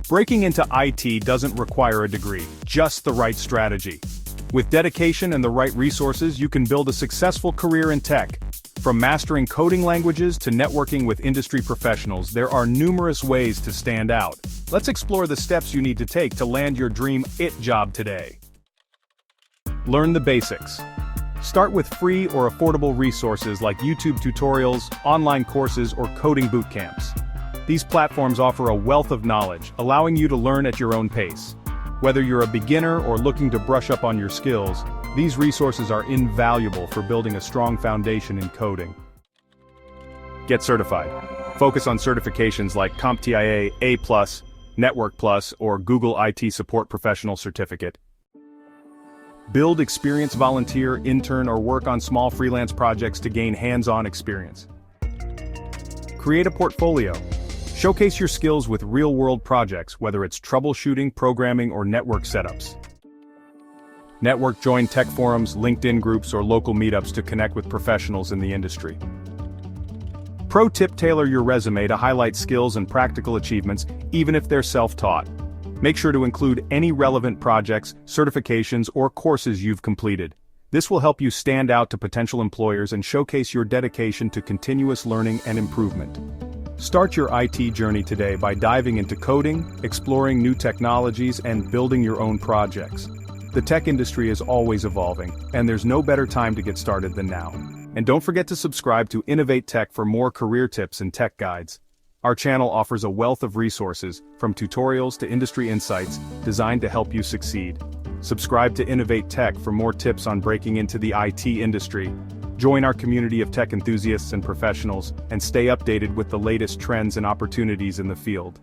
Breaking into IT doesn't require a degree, just the right strategy. With dedication and the right resources, you can build a successful career in tech. From mastering coding languages to networking with industry professionals, there are numerous ways to stand out. Let's explore the steps you need to take to land your dream IT job today. Learn the basics. Start with free or affordable resources like YouTube tutorials, online courses, or coding boot camps. These platforms offer a wealth of knowledge, allowing you to learn at your own pace. Whether you're a beginner or looking to brush up on your skills, these resources are invaluable for building a strong foundation in coding. Get certified. Focus on certifications like CompTIA A+, Network Plus, or Google IT Support Professional Certificate. Build experience, volunteer, intern, or work on small freelance projects to gain hands-on experience. Create a portfolio. Showcase your skills with real-world projects, whether it's troubleshooting, programming, or network setups. Join tech forums, LinkedIn groups, or local meetups to connect with professionals in the industry. Pro tip: tailor your resume to highlight skills and practical achievements, even if they're self-taught. Make sure to include any relevant projects, certifications, or courses you've completed. This will help you stand out to potential employers and showcase your dedication to continuous learning and improvement. Start your IT journey today by diving into coding, exploring new technologies, and building your own projects. The tech industry is always evolving, and there's no better time to get started than now. And don't forget to subscribe to Innovate Tech for more career tips and tech guides. Our channel offers a wealth of resources, from tutorials to industry insights, designed to help you succeed. Subscribe to Innovate Tech for more tips on breaking into the IT industry. Join our community of tech enthusiasts and professionals, and stay updated with the latest trends and opportunities in the field.